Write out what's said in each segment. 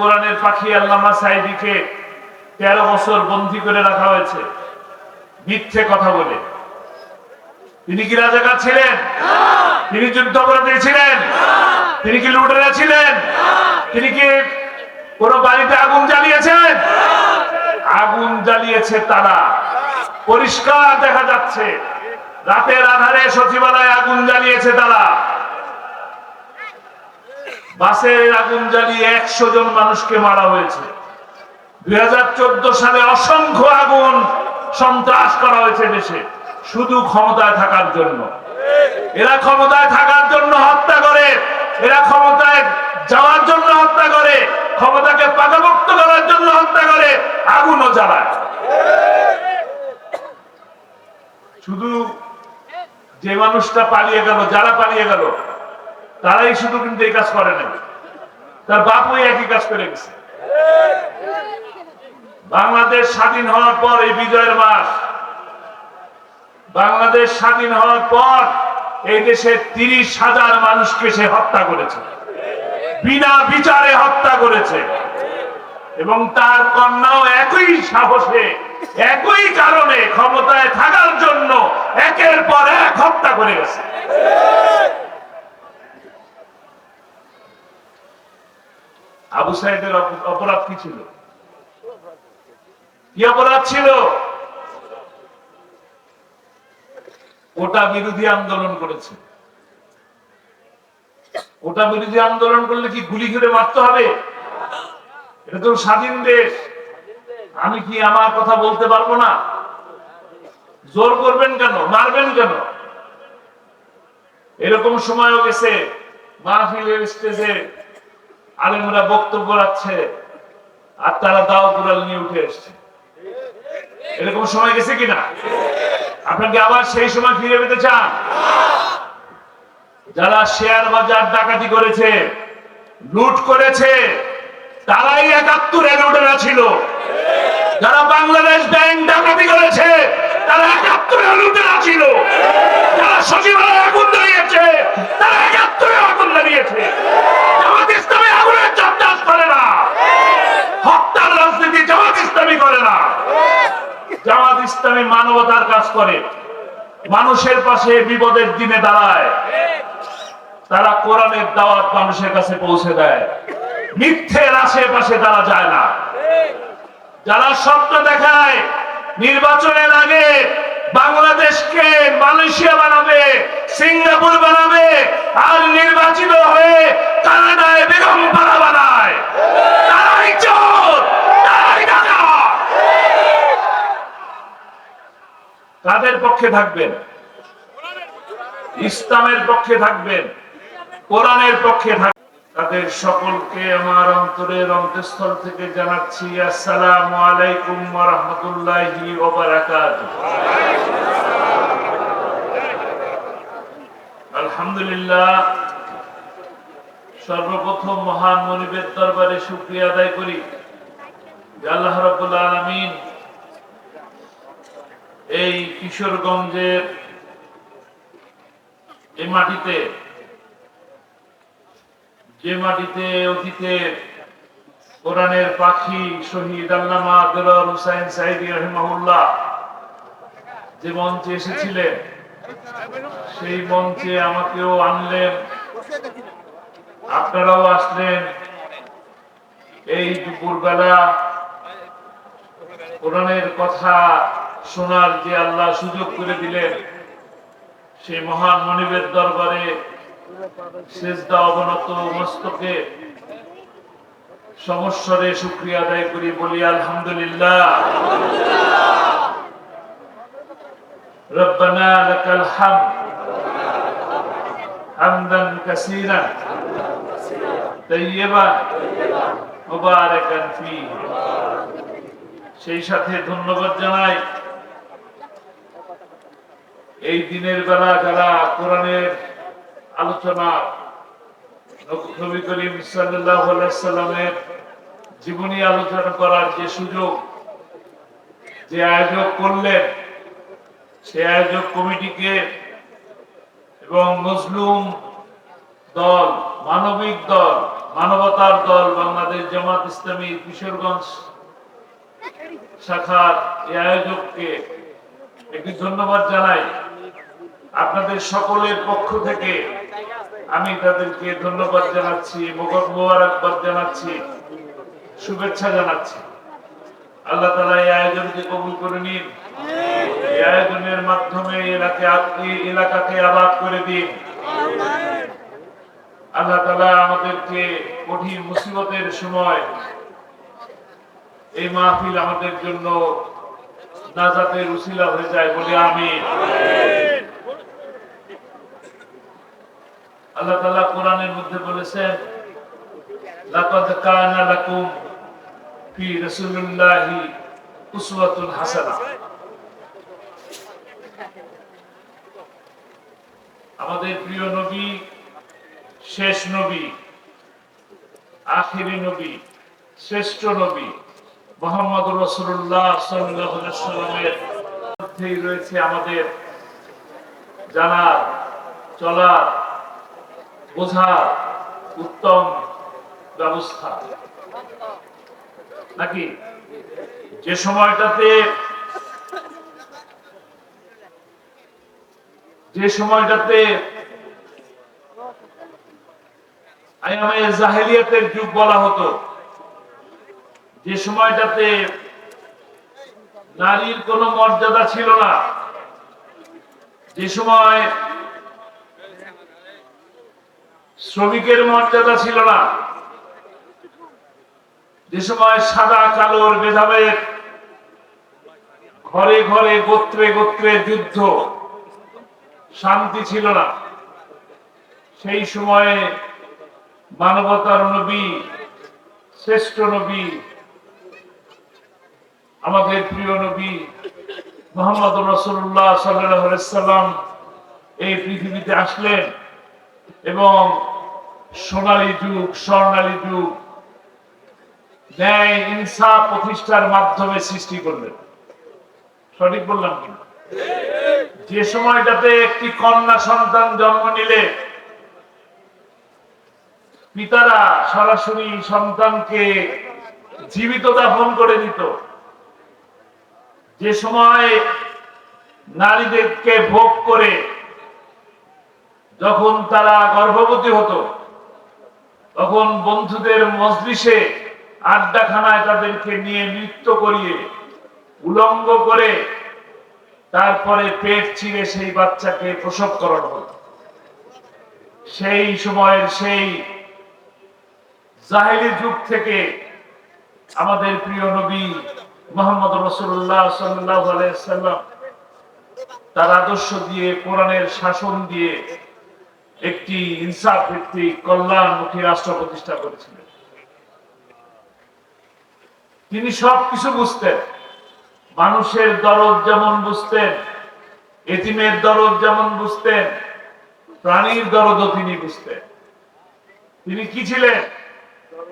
কোরআনের পাখি আল্লামা সাঈদীকে 13 বছর বন্দী করে রাখা হয়েছে মিথ্যে কথা বলে। তিনি কি রাজাকার ছিলেন? তিনি যুদ্ধাপরাধী ছিলেন? তিনি কি লুটেরা ছিলেন? তিনি কি কোন বাড়িতে আগুন জ্বালিয়েছেন? আগুন জ্বালিয়েছে তারা, পরিষ্কার দেখা যাচ্ছে। রাতের আধারে সচিবালয়ে আগুন জ্বালিয়েছে তারা। বাসের আগুন জ্বালিয়ে 100 জন মানুষকে মারা হয়েছে। 2014 সালে অসংখ্য আগুন সন্ত্রাস করা হয়েছে দেশে, শুধু ক্ষমতায় থাকার জন্য। এরা ক্ষমতায় থাকার জন্য হত্যা করে, এরা ক্ষমতায় যাওয়ার জন্য হত্যা করে, ক্ষমতাকে পাকাপোক্ত করার জন্য হত্যা করে, আগুনও জ্বালায়। শুধু যে মানুষটা পালিয়ে গেল, যারা পালিয়ে গেল তারাই শুধু কিন্তু এই কাজ করে না, তার বাপই একই কাজ করে গেছে। বাংলাদেশ স্বাধীন হওয়ার পর, এই বিজয়ের মাস, বাংলাদেশ স্বাধীন হওয়ার পর এই দেশে 30,000 মানুষকে সে হত্যা করেছে, বিনা বিচারে হত্যা করেছে। এবং তার কন্যাও একই সাহসে, একই কারণে ক্ষমতায় থাকার জন্য একের পর এক হত্যা করে গেছে। আবু সাইদের অপরাধ কি ছিল? কি অপরাধ ছিল? কোটা বিরোধী আন্দোলন করেছে। কোটা বিরোধী আন্দোলন করলে কি গুলি করে মারতে হবে? এটা তো স্বাধীন দেশ। আমি কি আমার কথা বলতে পারবো না? জোর করবেন কেন? মারবেন কেন? এরকম সময়ও গেছে, মাহফিলের স্টেজে আলেমরা বক্তব্য রাখছে আর তারা দাও কুড়াল নিয়ে উঠে এসছে। এরকম সময় গেছে কিনা? আপনাকে আবার সেই সময় ফিরে পেতে চান? যারা শেয়ার বাজার ডাকাতি করেছে, লুট করেছে, তারাই 71-এ লুটেরা ছিল। যারা বাংলাদেশ ব্যাংক ডাকাতি করেছে, তারা 71-এ লুটেরা ছিল। যারা সচিবালয়ে আগুন জ্বালিয়েছে, তারা 71-এ আগুন জ্বালিয়েছে। জামাত ইসলামী আগুনের চাষ করে না, হত্যার রাজনীতি জামাত ইসলামী করে না। জামাত ইসলামী মানবতার কাজ করে, মানুষের পাশে বিপদের দিনে দাঁড়ায়। তারা কোরআনের দাওয়াত মানুষের কাছে পৌঁছে দেয়, মিথ্যের আশেপাশে তারা যায় না। যারা স্বপ্ন দেখায় নির্বাচনের আগে বাংলাদেশকে মালয়েশিয়া বানাবে, সিঙ্গাপুর বানাবে, আর নির্বাচিত হয়ে কানাডায় বেগম পাড়া বানায়, তারাই চোর, তারাই ডাকাত। কাদের পক্ষে থাকবেন? ইসলামের পক্ষে থাকবেন, কোরআনের পক্ষে থাকবেন। তাদের সকলকে আমার অন্তরের অন্তঃস্থল থেকে জানাচ্ছি আসসালামু আলাইকুম ওয়া রাহমাতুল্লাহি ওয়া বারাকাতুহু। আলহামদুলিল্লাহ, সর্বপ্রথম মহান মনিবের দরবারে শুকরিয়া আদায় করি যে আল্লাহ রাব্বুল আলামিন এই কিশোরগঞ্জের এই মাটিতে, যে মাটিতে অতীতে কোরআনের পাখি শহীদ আল্লামা দেলোয়ার হোসাইন সাঈদী রাহিমাহুল্লাহ যে মঞ্চে এসেছিলেন, সেই মঞ্চে আমাকেও আনলেন, আপনারাও আসলেন। এই দুপুরবেলা কোরআনের কথা শোনার যে আল্লাহ সুযোগ করে দিলেন, সেই মহান মনিবের দরবারে সিজদা অবনত মস্তকে সমস্বরে শুকরিয়া আদায় করি, বলি আলহামদুলিল্লাহ। রব্বানা লাকাল হামদ হামদান কাসীরান তাইয়্যিবান মুবারাকান ফীহি। সেই সাথে ধন্যবাদ জানাই এই দিনের বেলা যারা কোরআনের আলোচনা, নবী করিম সাল্লাল্লাহু আলাইহি সাল্লামের জীবনী আলোচনা করার যে সুযোগ, যে আয়োজক করলেন, সেই আয়োজক কমিটিকে এবং মজলুম দল, মানবিক দল, মানবতার দল বাংলাদেশ জামাত ইসলামী কিশোরগঞ্জ শাখার এই আয়োজককে একটি ধন্যবাদ জানাই। আপনাদের সকলের পক্ষ থেকে আমি তাদেরকে ধন্যবাদ জানাচ্ছি, মোবারকবাদ জানাচ্ছি, শুভেচ্ছা জানাচ্ছি। আল্লাহ তাআলা এই আয়োজনকে কবুল করে নিন। এই আয়োজনের মাধ্যমে এলাকাকে আবাদ করে দিন। আল্লাহ তাআলা আমাদেরকে কঠিন মুসিবতের সময় এই মাহফিল আমাদের জন্য নাজাতের উসিলা হয়ে যায় বলে আমিন। আল্লাহ তাআলা কোরআনের মধ্যে বলেছেন, লাকাদ কানা লাকুম ফি রাসূলিল্লাহি উসওয়াতুন হাসানাহ। আমাদের প্রিয় নবী, শেষ নবী, আখিরি নবী, শ্রেষ্ঠ নবী মুহাম্মদুর রাসূলুল্লাহ সাল্লাল্লাহু আলাইহি ওয়াসাল্লামের মধ্যেই রয়েছে আমাদের জানার, চলার, বোঝার উত্তম ব্যবস্থা। নাকি যে সময়টাতে আয়ামে জাহেলিয়াতের যুগ বলা হতো, যে সময়টাতে নারীর কোনো মর্যাদা ছিল না, যে সময় শ্রমিকের মর্যাদা ছিল না, যে সময় সাদা কালোর ভেদাভেদ, ঘরে ঘরে গোত্রে গোত্রে যুদ্ধ, শান্তি ছিল না, সেই সময়ে মানবতার নবী, শ্রেষ্ঠ নবী, আমাদের প্রিয় নবী মুহাম্মদুর রাসূলুল্লাহ সাল্লাল্লাহু আলাইহি সাল্লাম এই পৃথিবীতে আসলেন এবং সোনালী যুগ, স্বর্ণালী যুগ, ন্যায় ইনসাফ প্রতিষ্ঠার মাধ্যমে সৃষ্টি করলেন। সঠিক বললাম কিনা? যে সময়টাতে একটি কন্যা সন্তান জন্ম নিলে পিতারা সরাসরি সন্তানকে জীবিত দাফন করে দিত, যে সময় নারীদেরকে ভোগ করে যখন তারা গর্ভবতী হতো, তখন বন্ধুদের মজলিসে আড্ডাখানায় তাদেরকে নিয়ে নৃত্য করিয়ে উলঙ্গ করে তারপরে পেট ছিঁড়ে সেই বাচ্চাকে প্রসব করানো হতো। সেই সময়ের সেই জাহেলি যুগ থেকে আমাদের প্রিয় নবী মুহাম্মদ রাসূলুল্লাহ সাল্লাল্লাহু আলাইহি সাল্লাম তার আদর্শ দিয়ে, কোরআনের শাসন দিয়ে একটি ইনসাফ ভিত্তিক কল্যাণমুখী রাষ্ট্র প্রতিষ্ঠা করেছিলেন। তিনি সবকিছু বুঝতেন, মানুষের দরদ যেমন বুঝতেন, এতিমের দরদ যেমন বুঝতেন, প্রাণীর দরদও তিনি বুঝতেন। তিনি কি ছিলেন?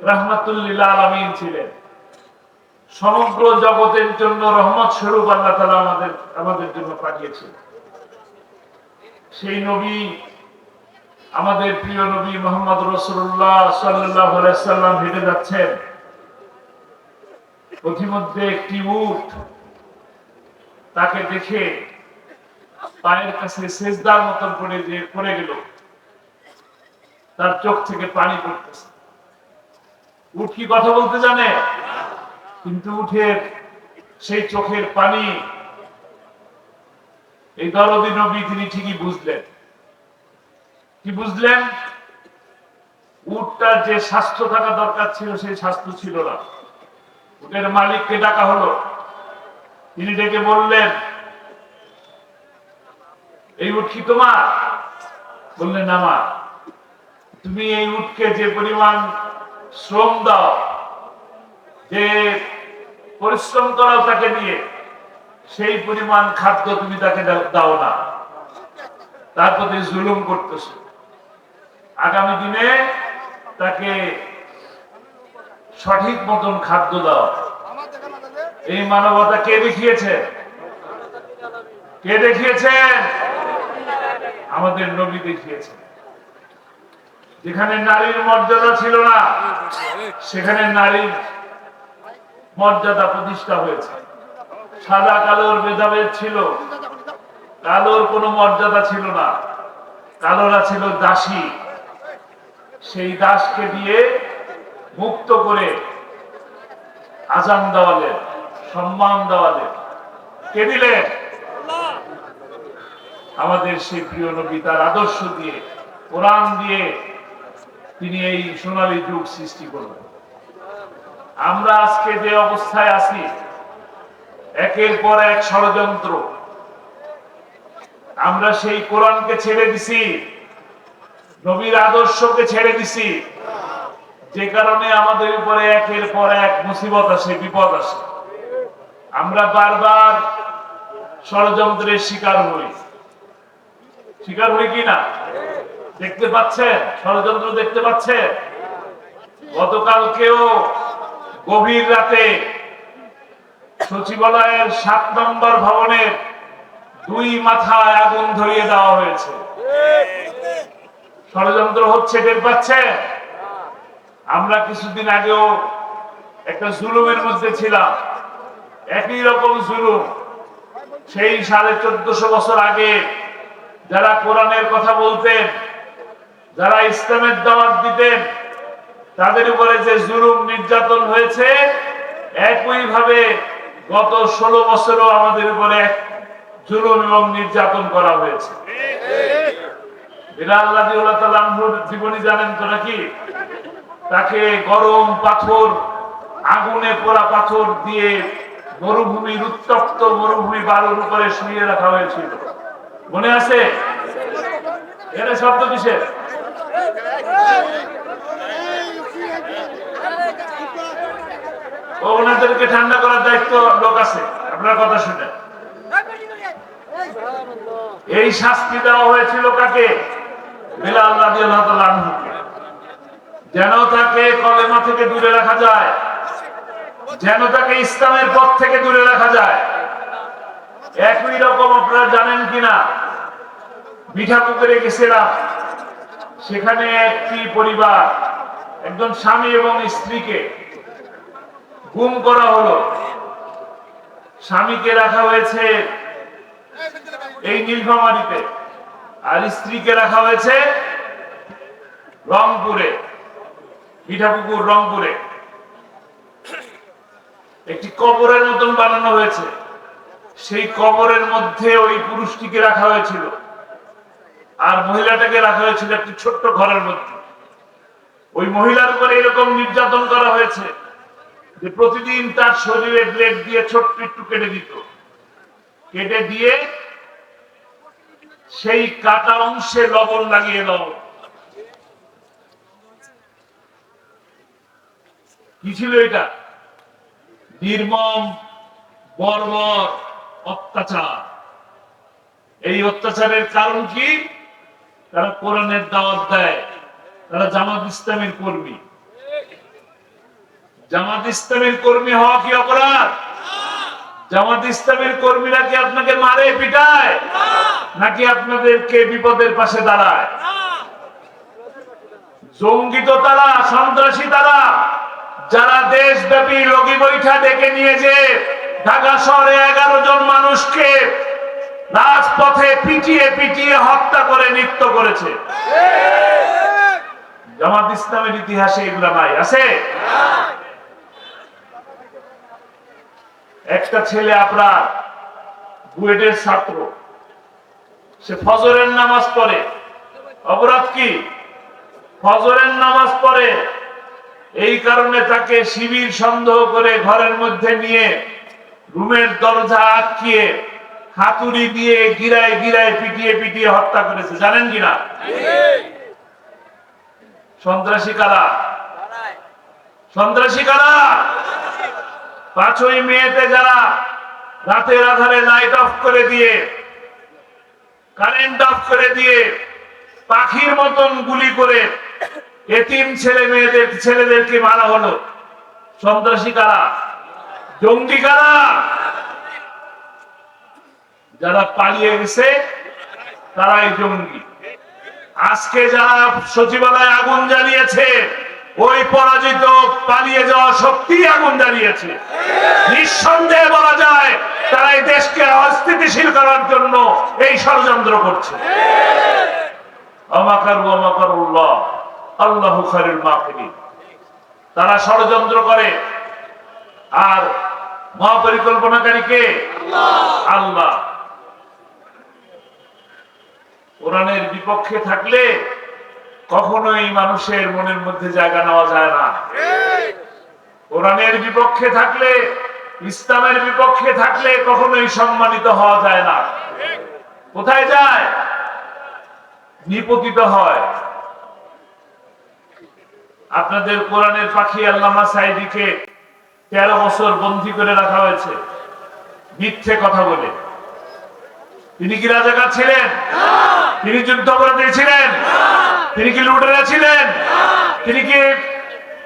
রাহমাতুল লিল আলামিন ছিলেন। সমগ্র জগতের জন্য রহমত স্বরূপ আল্লাহ তাআলা আমাদের জন্য পাঠিয়েছিলেন। সেই নবী, আমাদের প্রিয় নবী মুহাম্মদ রাসূলুল্লাহ সাল্লাল্লাহু আলাইহি সাল্লাম হেঁটে যাচ্ছেন, পথিমধ্যে একটি উট তাকে দেখে পায়ের কাছে সেজদার মতন পড়ে গেল, তার চোখ থেকে পানি পড়তেছে। উট কি কথা বলতে জানে? কিন্তু উঠের সেই চোখের পানি এই দরদি নবী তিনি ঠিকই বুঝলেন। কি বুঝলেন? উটটার যে স্বাস্থ্য থাকা দরকার ছিল সেই স্বাস্থ্য ছিল না। উটের মালিককে ডাকা হলো, তিনি ডেকে বললেন, এই উট কি তোমার? বললেন আমার। তুমি এই উটকে যে পরিমাণ শ্রম দাও, যে পরিশ্রম করাও তাকে দিয়ে, সেই পরিমাণ খাদ্য তুমি তাকে দাও না, তার প্রতি জুলুম করতেছ। আগামী দিনে তাকে সঠিক মতন খাদ্য দাও। এই মানবতা কে দেখিয়েছে? কে দেখিয়েছেন? আমাদের নবী দেখিয়েছেন। যেখানে নারীর মর্যাদা ছিল না সেখানে নারীর মর্যাদা প্রতিষ্ঠা হয়েছে। সাদা কালোর ভেদাভেদ ছিল, কালোর কোনো মর্যাদা ছিল না, কালোরা ছিল দাসী। সেই দাসকে দিয়ে মুক্ত করে আজান দেওয়ালেন, সম্মান দেওয়ালেন। কে দিলেন? আমাদের সেই প্রিয় নবী তার আদর্শ দিয়ে, কোরআন দিয়ে তিনি এই সোনালী যুগ সৃষ্টি করলেন। আমরা আজকে যে অবস্থায় আছি, একের পর এক ষড়যন্ত্র। আমরা সেই কোরআনকে ছেড়ে দিছি, নবীর আদর্শকে ছেড়ে দিছি, যে কারণে আমাদের উপরে একের পর এক মুসিবত আসে, বিপদ আসে। আমরা বারবার ষড়যন্ত্রের শিকার হই। শিকার হই কি না? দেখতে পাচ্ছেন ষড়যন্ত্র, দেখতে পাচ্ছেন। গতকালকেও গভীর রাতে সচিবালয়ের 7 নম্বর ভবনের 2 মাথায় আগুন ধরিয়ে দেওয়া হয়েছে। ষড়যন্ত্র হচ্ছে, টের পাচ্ছেন? আমরা কিছুদিন আগেও একটা জুলুমের মধ্যে ছিলাম, একই রকম জুলুম। সেই 1450 বছর আগে যারা কোরআনের কথা বলতেন, যারা ইসলামের দাওয়াত দিতেন, তাদের উপরে যে জুলুম নির্যাতন হয়েছে, একই ভাবে গত 16 বছরও আমাদের উপরে জুলুম এবং নির্যাতন করা হয়েছে। বিলাল রাদিয়াল্লাহু তাআলা আনহুর জীবনী জানেন তো নাকি? তাকে গরম পাথর, আগুনে পোড়া পাথর দিয়ে মরুভূমির, উত্তপ্ত মরুভূমি বালুর উপরে শুইয়ে রাখা হয়েছিল। মনে আছে? এর শব্দ কিসের? ওনাদেরকে ঠান্ডা করার দায়িত্ব লোক আছে, আপনার কথা শুনে। এই শাস্তি দেওয়া হয়েছিল কাকে? বিলাল রাদিয়াল্লাহু তাআলা আনহুকে। যেন তাকে কলেমা থেকে দূরে রাখা যায়, যেন তাকে ইসলামের পথ থেকে দূরে রাখা যায়। একই রকম আপনারা জানেন কিনা, মিঠাপুকুরে গেছিলাম, সেখানে একটি পরিবার, একজন স্বামী এবং স্ত্রীকে গুম করা হলো। স্বামীকে রাখা হয়েছে এই নীলফামারীতে, আর স্ত্রীকে রাখা হয়েছে রংপুরে, মিঠাপুকুর রংপুরে। একটি কবরের মতন বানানো হয়েছে, সেই কবরের মধ্যে ওই পুরুষটিকে রাখা হয়েছিল, আর মহিলাটাকে রাখা হয়েছিল একটি ছোট্ট ঘরের মধ্যে। ওই মহিলার উপরে এরকম নির্যাতন করা হয়েছে যে প্রতিদিন তার শরীরে ব্লেড দিয়ে ছোট্ট একটু কেটে দিত, কেটে দিয়ে সেই কাটা অংশে লবণ লাগিয়ে দাও। কি ছিল এটা? নির্মম বর্বর অত্যাচার। এই অত্যাচারের কারণ কি? তারা কোরআনের দাওয়াত দেয়, তারা জামাত ইসলামের কর্মী। জামাত ইসলামের কর্মী হওয়া কি অপরাধ? জামাত ইসলামের কর্মীরা কি আপনাকে মারে, পিটায়, নাকি আপনাদেরকে বিপদের পাশে দাঁড়ায়? জঙ্গি তো তারা, সন্ত্রাসী তারা, যারা দেশব্যাপী লগি বৈঠা ডেকে নিয়ে যে ঢাকা শহরে 11 জন মানুষকে রাজপথে পিটিয়ে পিটিয়ে হত্যা করে নৃত্য করেছে। জামাত ইসলামের ইতিহাসে এগুলা নাই, আছে? একটা ছেলে আপনার বুয়েটের ছাত্র, সে ফজরের নামাজ পড়ে। অপরাধ কি? ফজরের নামাজ পড়ে, এই কারণে তাকে শিবির সন্দেহ করে ঘরের মধ্যে নিয়ে রুমের দরজা আটকিয়ে হাতুড়ি দিয়ে গিরায় গিরায় পিটিয়ে পিটিয়ে হত্যা করেছে। জানেন কিনা? সন্ত্রাসী কারা? সন্ত্রাসী কারা? 5ই মেতে যারা রাতের আধারে লাইট অফ করে দিয়ে, কারেন্ট অফ করে দিয়ে, পাখির মতন গুলি করে এতিম ছেলেদেরকে মারা হলো, সন্ত্রাসী কারা? জঙ্গি কারা? যারা পালিয়ে গেছে তারাই জঙ্গি। আজকে যারা সচিবালয়ে আগুন জ্বালিয়েছে, ওই পরাজিত পালিয়ে যাওয়া শক্তি আগুন জ্বালিয়েছে। নিঃসন্দেহে বলা যায় তারা এই দেশকে অস্থিতিশীল করার জন্য এই ষড়যন্ত্র করছে। আল্লাহু খায়রুল মাকিরিন। তারা ষড়যন্ত্র করে, আর মহাপরিকল্পনাকারী কে? আল্লাহ। কোরআনের বিপক্ষে থাকলে কখনোই মানুষের মনের মধ্যে জায়গা নেওয়া যায় না। কোরআনের বিপক্ষে থাকলে, ইসলামের বিপক্ষে থাকলে কখনোই সম্মানিত হওয়া যায় না। কোথায় যায়? নিপতিত হয়। আপনাদের কোরআনের পাখি আল্লামা সাঈদীকে 13 বছর বন্দী করে রাখা হয়েছে মিথ্যে কথা বলে। তিনি কি রাজাকার ছিলেন? তিনি যুদ্ধাপরাধী ছিলেন? তিনি কি লুটেরা ছিলেন? তিনি কি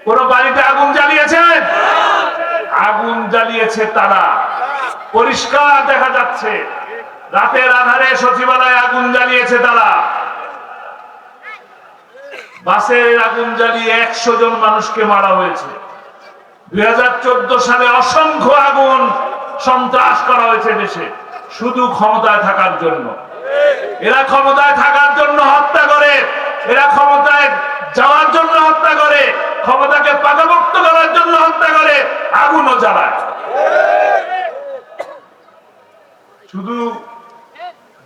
কোন বাড়িতে আগুন জ্বালিয়েছেন? আগুন জ্বালিয়েছে তারা, পরিষ্কার দেখা যাচ্ছে। রাতের আধারে সচিবালয়ে আগুন জ্বালিয়েছে তারা। বাসের আগুন জ্বালিয়ে 100 জন মানুষকে মারা হয়েছে। 2014 সালে অসংখ্য আগুন সন্ত্রাস করা হয়েছে দেশে, শুধু ক্ষমতায় থাকার জন্য। এরা ক্ষমতায় থাকার জন্য হত্যা করে, এরা ক্ষমতায় যাওয়ার জন্য হত্যা করে, ক্ষমতাকে পাকাপোক্ত করার জন্য হত্যা করে, আগুনও জ্বালায়। শুধু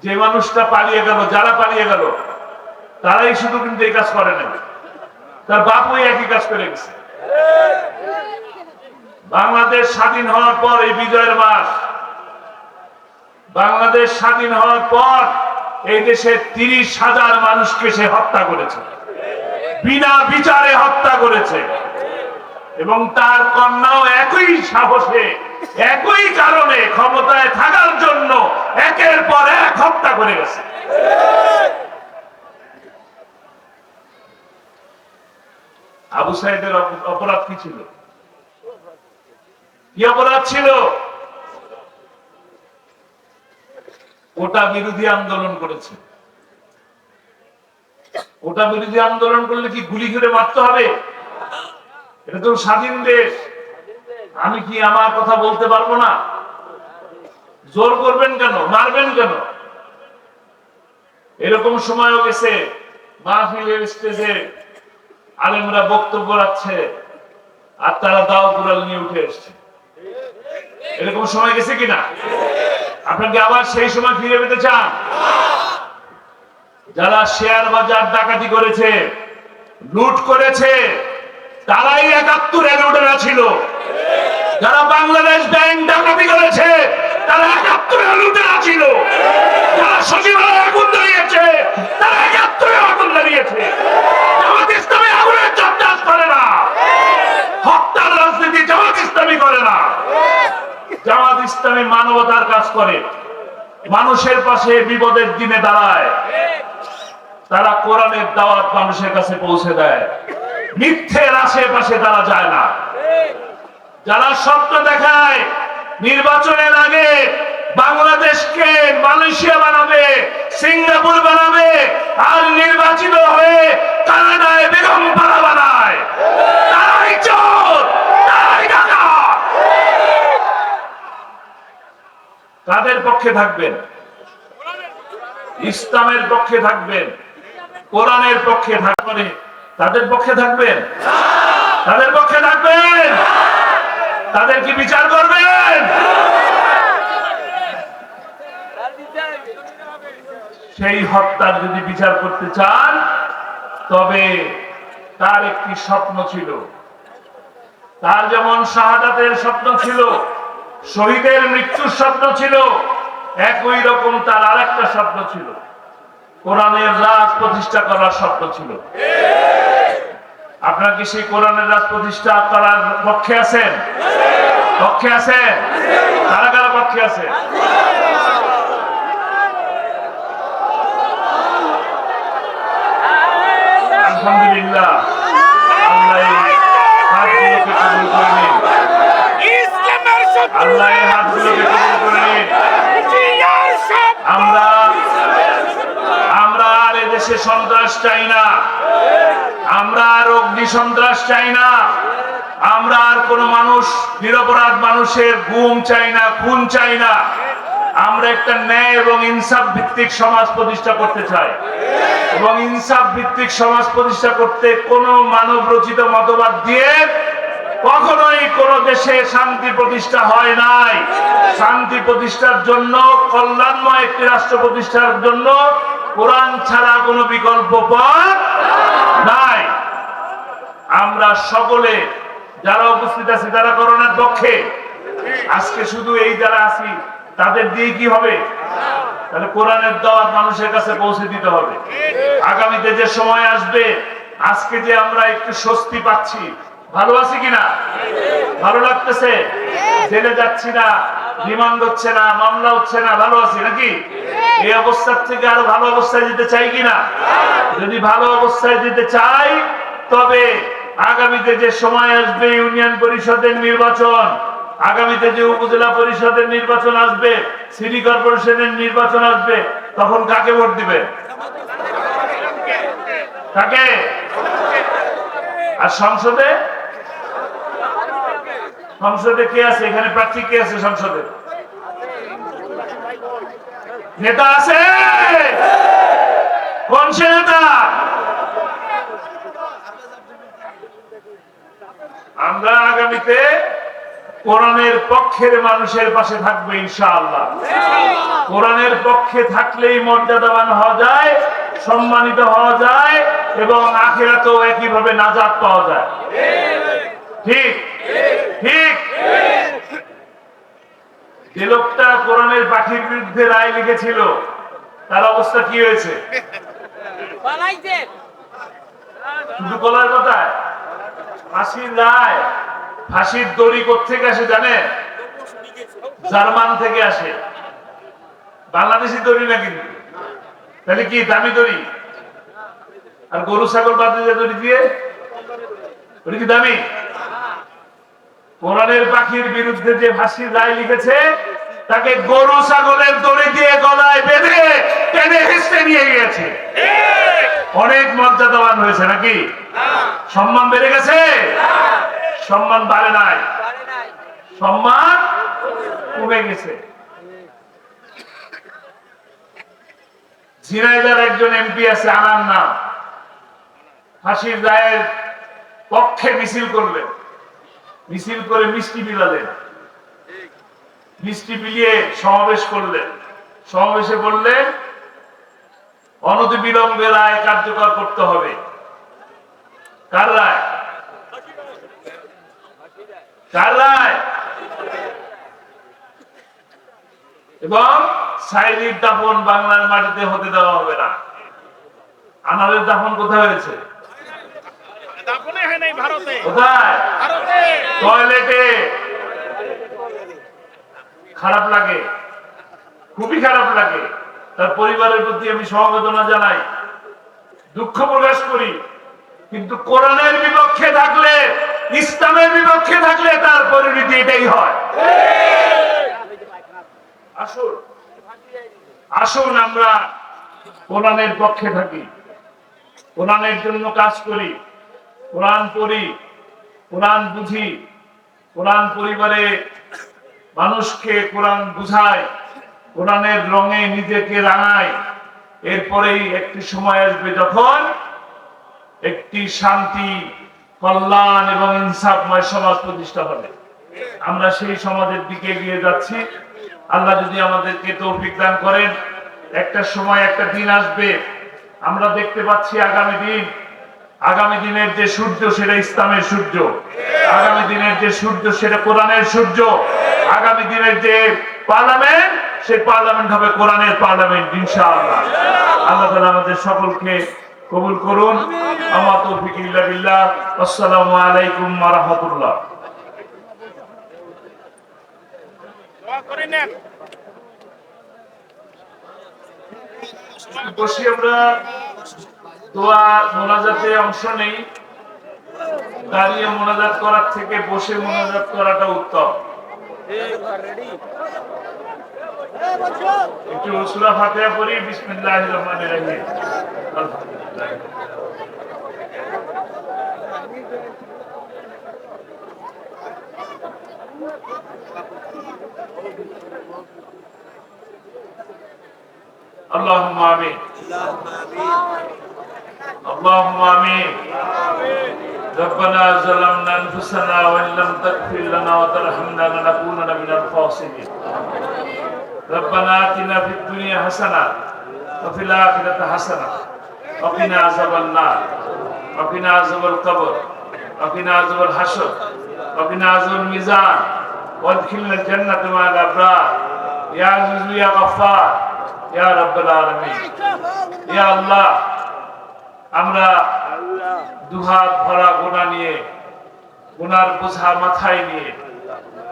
যে মানুষটা পালিয়ে গেল, যারা পালিয়ে গেল, তারাই শুধু কিন্তু এই কাজ করে না, তার বাপও একই কাজ করে গেছে। বাংলাদেশ স্বাধীন হওয়ার পর, এই বিজয়ের মাস, বাংলাদেশ স্বাধীন হওয়ার পর এই দেশে 30,000 মানুষকে সে হত্যা করেছে, বিনা বিচারে হত্যা করেছে। এবং তার কন্যাও একই সাহসে, একই কারণে ক্ষমতায় থাকার জন্য একের পর এক হত্যা করে গেছে। আবু সাইদের অপরাধ কি ছিল? কি অপরাধ ছিল? কোটা বিরোধী আন্দোলন করেছে। কোটা বিরোধী আন্দোলন করলে কি গুলি করে মারতে হবে? এটা তো স্বাধীন দেশ। আমি কি আমার কথা বলতে পারবো না? জোর করবেন কেন? মারবেন কেন? এরকম সময়ও গেছে, মাহফিলের স্টেজে আলেমরা বক্তব্য রাখছে আর তারা দাও কুড়াল নিয়ে উঠে এসছে। এরকম সময় গেছে কিনা? আপনাকে আবার সেই সময় ফিরে পেতে চান? যারা শেয়ার বাজার ডাকাতি করেছে, লুট করেছে, তারাই 71-এ লুটেরা ছিল। যারা বাংলাদেশ ব্যাংক ডাকাতি করেছে, তারা 71-এ লুটেরা ছিল। যারা সচিবালয়ে আগুন জ্বালিয়েছে, তারা 71-এ আগুন জ্বালিয়েছে। জামাত ইসলামী আগুনের চর্চা করে না, হত্যার রাজনীতি জামাত ইসলামী করে না। জামাত ইসলামী মানবতার কাজ করে, মানুষের পাশে বিপদের দিনে দাঁড়ায়। তারা কোরআনের দাওয়াত মানুষের কাছে পৌঁছে দেয়, মিথ্যের আশেপাশে তারা যায় না। যারা স্বপ্ন দেখায় নির্বাচনের আগে বাংলাদেশকে মালয়েশিয়া বানাবে, সিঙ্গাপুর বানাবে, আর নির্বাচিত হয়ে কানাডায় বেগম পাড়া বানায়, তারাই চোর, তারাই ডাকাত। কাদের পক্ষে থাকবেন? ইসলামের পক্ষে থাকবেন, কোরআনের পক্ষে থাকবেন। তাদের পক্ষে থাকবেন? তাদের পক্ষে থাকবেন? তাদের কি বিচার করবেন? সেই হত্যার যদি বিচার করতে চান, তবে তার একটি স্বপ্ন ছিল। তার যেমন শাহাদাতের স্বপ্ন ছিল, শহীদের মৃত্যুর স্বপ্ন ছিল, একই রকম তার আরেকটা স্বপ্ন ছিল, কোরআনের রাজ প্রতিষ্ঠা করার স্বপ্ন ছিল। আপনার কি সেই কোরআনের রাজ প্রতিষ্ঠা করার পক্ষে আছেন? পক্ষে আছেন? কারা কারা পক্ষে আছে? আলহামদুলিল্লাহ, আল্লাহ হাতগুলোকে কবুল করে নিন। আল্লাহ হাতগুলোকে কবুল করে নিন। আমরা আর এদেশে সন্ত্রাস সন্ত্রাস চাই না, আমরা আর অগ্নি সন্ত্রাস চাই না, আমরা আর কোন মানুষ নিরপরাধ মানুষের গুম চাই না, খুন চাই না। আমরা একটা ন্যায় এবং ইনসাফ ভিত্তিক সমাজ প্রতিষ্ঠা করতে চাই, এবং ইনসাফ ভিত্তিক সমাজ প্রতিষ্ঠা করতে কোন মানব রচিত মতবাদ দিয়ে কখনোই কোন দেশে শান্তি প্রতিষ্ঠা হয় নাই। শান্তি প্রতিষ্ঠার জন্য, কল্যাণময় একটি রাষ্ট্র প্রতিষ্ঠার জন্য কোরআন ছাড়া কোনো বিকল্প পথ নাই। আমরা সকলে যারা উপস্থিত আছি তারা করোনার পক্ষে। আজকে শুধু এই যারা আছি তাদের দিয়ে কি হবে? তাহলে কোরআনের দাওয়াত মানুষের কাছে পৌঁছে দিতে হবে। আগামীতে যে সময় আসবে, আজকে যে আমরা একটু স্বস্তি পাচ্ছি, ভালো আছি কিনা? ভালো লাগতেছে? জেলে যাচ্ছি না, রিমান্ড হচ্ছে না, মামলা হচ্ছে না, ভালো আছি নাকি? এই অবস্থার থেকে আরো ভালো অবস্থায় যেতে চাই কিনা? যদি ভালো অবস্থায় যেতে চাই, তবে আগামীতে যে সময় আসবে, ইউনিয়ন পরিষদের নির্বাচন, আগামীতে যে উপজেলা পরিষদের নির্বাচন আসবে, সিটি কর্পোরেশনের নির্বাচন আসবে, তখন কাকে ভোট দিবে? কাকে? আর সংসদে? সংসদে কে আছে? এখানে প্রার্থী কে আছে? সংসদে নেতা আছে? কোন সে নেতা? আমরা আগামীতে কোরআনের পক্ষের মানুষের পাশে থাকবো ইনশাআল্লাহ। কোরআনের পক্ষে থাকলেই মর্যাদাবান হওয়া যায়, সম্মানিত হওয়া যায়, এবং আখিরাতেও একইভাবে নাজাত পাওয়া যায়। ঠিক ঠিক। যে লোকটা কোরআনের পাখির বিরুদ্ধে রায় লিখেছিল, তার অবস্থা কি হয়েছে? শুধু বলার কথা, ফাঁসির রায়, ফাঁসির দড়ি কোত্থেকে আসে জানেন? জার্মান থেকে আসে। বাংলাদেশি দড়ি না কিন্তু। তাহলে কি দামি দড়ি? আর গরু ছাগল বাঁধে যে দড়ি দিয়ে, ওটা কি দামি? কোরআনের পাখির বিরুদ্ধে যে ফাঁসির রায় লিখেছে, তাকে গরু ছাগলের দড়ি দিয়ে গলায় বেঁধে টেনে হেঁচড়ে নিয়ে গিয়েছে। অনেক মর্যাদাবান হয়েছে নাকি? সম্মান বেড়ে গেছে? সম্মান বাড়ে নাই, সম্মান কমে গেছে। ঝিনাইদার একজন এমপি আছে, আনার নাম, ফাঁসির রায়ের পক্ষে মিছিল করলেন। মিছিল করে মিষ্টি বিলালেন, মিষ্টি বিলিয়ে সমাবেশ করলেন। সমাবেশে বললেন, অনতিবিলম্বে রায় কার্যকর করতে হবে। কার রায়? কার রায়? এবং সাইদির দাফন বাংলার মাটিতে হতে দেওয়া হবে না। আনারের দাফন কোথায় হয়েছে? কোথায়? টয়লেটে। খারাপ লাগে, খুবই খারাপ লাগে। তার পরিবারের প্রতি আমি সমবেদনা জানাই, দুঃখ প্রকাশ করি। কিন্তু কোরআনের বিপক্ষে থাকলে, ইসলামের বিপক্ষে থাকলে তার পরিণতি এটাই হয়। আসুন আসুন আমরা কোরআনের পক্ষে থাকি, কোরআনের জন্য কাজ করি, কোরআন পড়ি, কোরআন বুঝি, কোরআন পরিবারে মানুষকে কোরআন বুঝায়, কোরআনের রঙে নিজেকে রাঙায়। এরপরেই একটি সময় আসবে যখন একটি শান্তি, কল্যাণ এবং ইনসাফময় সমাজ প্রতিষ্ঠা হবে। আমরা সেই সমাজের দিকে এগিয়ে যাচ্ছি। আল্লাহ যদি আমাদেরকে তৌফিক দান করেন, একটা সময়, একটা দিন আসবে, আমরা দেখতে পাচ্ছি আগামী দিনের যে সূর্য সেটা ইসলামের সূর্য, আগামী দিনের যে সূর্য সেটা কোরআনের সূর্য, আগামী দিনের যে পার্লামেন্ট, সেই পার্লামেন্ট হবে কোরআনের পার্লামেন্ট ইনশাআল্লাহ। আল্লাহ তাআলা আমাদের সকলকে কবুল করুন। আমা তৌফিক ইল্লা বিল্লাহ। আসসালামু আলাইকুম ওয়া রাহমাতুল্লাহ। বসি আমরা দোয়া মোনাজাতে অংশ নেই। দাঁড়িয়ে মোনাজাত করার থেকে বসে মোনাজাত করাটা উত্তম। একটু সূরা ফাতিহা পড়ি। বিসমিল্লাহির রহমানির রহিম। আলহামদুলিল্লাহ। اللهم آمين اللهم آمين ربنا ظلمنا أنفسنا وإن لم تغفر لنا وترحمنا لنكونن من الخاسرين ربنا آتنا في الدنيا حسنة وفي الآخرة حسنة وقنا عذاب النار وقنا عذاب القبر وقنا عذاب الحشر وقنا عذاب الميزان وادخلنا الجنة مع الأبرار يا عزيز يا غفار ইয়া রাব্বুল আলামিন। ইয়া আল্লাহ, আমরা দুহাত ভরা গুনাহ নিয়ে, গুনার বোঝা মাথায় নিয়ে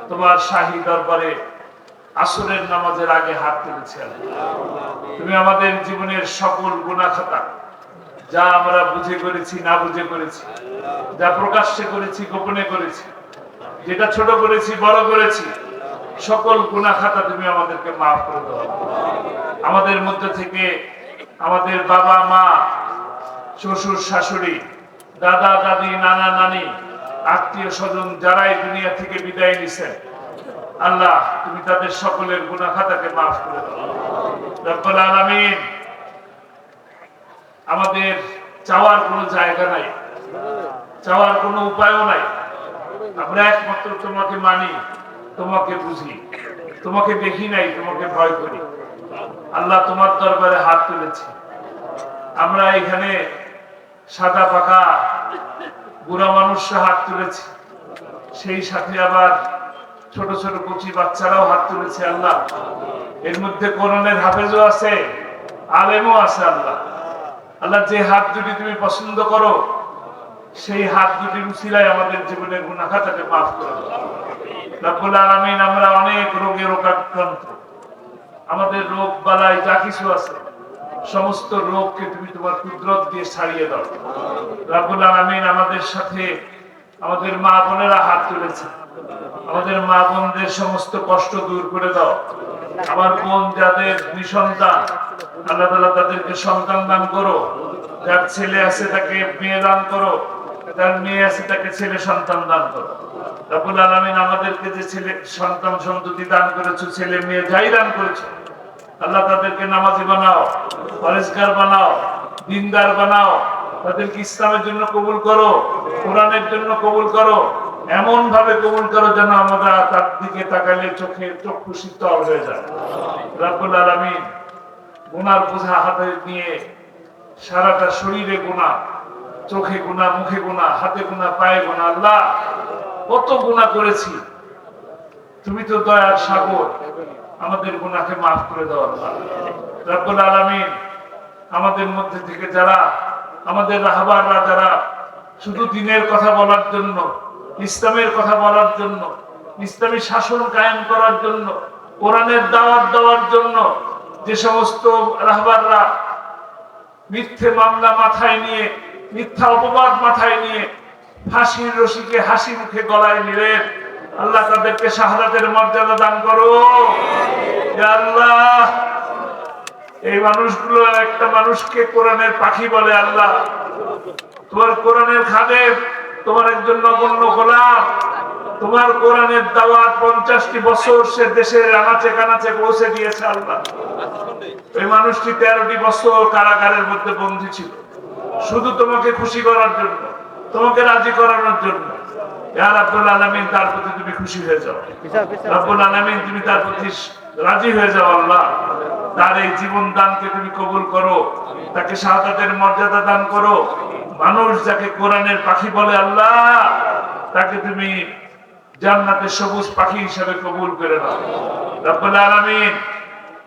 তোমার শাহী দরবারে আসরের নামাজের আগে হাত তুলেছি। তুমি আমাদের জীবনের সকল গুনাহ খাতা, যা আমরা বুঝে করেছি না বুঝে করেছি, যা প্রকাশ্যে করেছি গোপনে করেছি, যেটা ছোট করেছি বড় করেছি, সকল গুনাহ খাতা তুমি আমাদেরকে মাফ করে দাও। আমাদের মধ্যে থেকে আমাদের বাবা মা, শ্বশুর শাশুড়ি, দাদা দাদি, নানা নানি, আত্মীয় স্বজন যারাই দুনিয়া থেকে বিদায় নিছেন, আল্লাহ তুমি তাদের সকলের গুনাহ খাতাকে মাফ করে দাও রব্বুল আলামিন। আমাদের চাওয়ার কোনো জায়গা নাই, চাওয়ার কোনো উপায়ও নাই। আমরা একমাত্র তোমাকে মানি, তোমাকে বুঝি, তোমাকে দেখি নাই, তোমাকে ভয় করি। আল্লাহ তোমার দরবারে হাত তুলেছি। আমরা এখানে সাদা পাকা বুড়া মানুষরা হাত তুলেছি, সেই সাথে আবার ছোট ছোট কচি বাচ্চারাও হাত তুলেছে। আল্লাহ এর মধ্যে কোরআনের হাফেজও আছে, আলেমও আছে। আল্লাহ আল্লাহ যে হাত দুটি তুমি পছন্দ করো, সেই হাত দুটির উসিলায় আমাদের জীবনের গুনাহ খাতাকে মাফ করে দাও রব্বুল আলামিন। আমরা অনেক রোগে রোগাক্রান্ত, আমাদের রোগ বালাই যা কিছু আছে সমস্ত রোগকে তুমি তোমার কুদরত দিয়ে ছাড়িয়ে দাও রব্বুল আলামিন। আমাদের সাথে আমাদের মা বোনেরা হাত তুলেছে, আমাদের মা বোনদের সমস্ত কষ্ট দূর করে দাও। আমার বোন যাদের নিঃসন্তান, আল্লাহ তাআলা তাদেরকে সন্তান দান করো। যার ছেলে আছে তাকে মেয়ে দান করো, যার মেয়ে আছে তাকে ছেলে সন্তান দান করো রব্বুল আলামিন। আমাদেরকে যে ছেলে সন্তান সন্ততি দান করেছো, ছেলে মেয়ে যাই দান করেছো, আল্লাহ তাদেরকে নামাজি বানাও, পরেজগার বানাও, দিনদার বানাও। তাদেরকে ইসলামের জন্য কবুল করো, কোরআনের জন্য কবুল করো, এমন ভাবে কবুল করো যেন আমরা তার দিকে তাকালে চক্ষু শীতল হয়ে যায় রব্বুল আলামিন। গুনার বোঝা হাতে নিয়ে, সারাটা শরীরে গুনাহ, চোখে গুনাহ, মুখে গুনাহ, হাতে গুনাহ, পায়ে গুনাহ। আল্লাহ কত গুনাহ করেছি, তুমি তো দয়ার সাগর, আমাদের গুনাহকে মাফ করে দাও আল্লাহ রব্বুল আলামিন। আমাদের মধ্যে থেকে যারা, আমাদের রাহবাররা যারা শুধু দ্বীনের কথা বলার জন্য, ইসলামের কথা বলার জন্য, ইসলামী শাসন কায়েম করার জন্য, কোরআনের দাওয়াত দেওয়ার জন্য যে সমস্ত রাহবাররা মিথ্যে মামলা মাথায় নিয়ে, মিথ্যা অপবাদ মাথায় নিয়ে ফাঁসির রশিকে হাসি মুখে গলায় নিলেন, আল্লাহ তাদেরকে শাহাদাতের মর্যাদা দান করো ইয়া আল্লাহ। এই মানুষগুলো একটা মানুষকে কোরআনের পাখি বলে। আল্লাহ তোমার কোরআনের খাদেম, তোমার একজন নগণ্য গোলাম, তোমার কোরআনের দাওয়াত 50টি বছর সে দেশের আনাচে কানাচে পৌঁছে দিয়েছে। আল্লাহ ওই মানুষটি 13টি বছর কারাগারের মধ্যে বন্দী ছিল, শুধু তোমাকে খুশি করার জন্য, তোমাকে রাজি করানোর জন্য। ইয়া রাব্বুল আলামিন, তার প্রতি তুমি খুশি হয়ে যাও রাব্বুল আলামিন, তুমি তার প্রতি রাজি হয়ে যাও আল্লাহ। তার এই জীবন দানকে তুমি কবুল করো, তাকে শাহাদাতের মর্যাদা দান করো। মানুষ যাকে কোরআনের পাখি বলে আল্লাহ, তাকে তুমি জান্নাতের সবুজ পাখি হিসেবে কবুল করে নাও রাব্বুল আলামিন।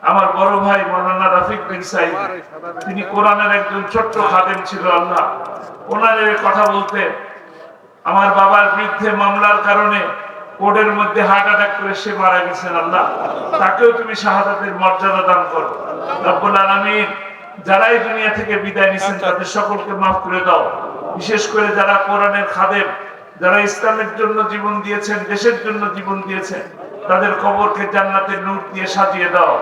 আমার বড় ভাই মাওলানা রফিক বিন সাইদ, তিনি কোরআনের একজন ছোট্ট খাদেম ছিল। আল্লাহ ওনার কথা বলতে, আমার বাবার বিরুদ্ধে মামলার কারণে কোর্টের মধ্যে হার্ট অ্যাটাক করে সে মারা গেছেন। আল্লাহ তাকেও তুমি শাহাদাতের মর্যাদা দান করো রব্বুল আলামিন। যারাই দুনিয়া থেকে বিদায় নিছেন তাদের সকলকে মাফ করে দাও। বিশেষ করে যারা কোরআনের খাদেম, যারা ইসলামের জন্য জীবন দিয়েছেন, দেশের জন্য জীবন দিয়েছেন, তাদের কবরকে জান্নাতের নূর দিয়ে সাজিয়ে দাও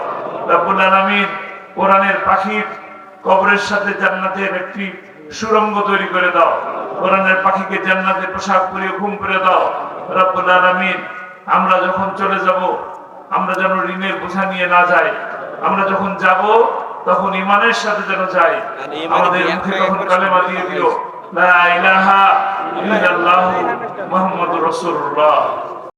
রব্বুল আলামিন। কোরআনের পাখির কবরের সাথে জান্নাতের একটি সুড়ঙ্গ তৈরি করে দাও। কোরআনের পাখিকে জান্নাতে পোশাক পরিয়ে ঘুম করে দাও রব্বুল আলামিন। আমরা যখন চলে যাব আমরা যেন ঋণের বোঝা নিয়ে না যাই। আমরা যখন যাব তখন ঈমানের সাথে যেন যাই। আমাদের মুখে তখন কালেমা দিয়ে দিও লা ইলাহা ইল্লাল্লাহু মুহাম্মাদুর রাসূলুল্লাহ।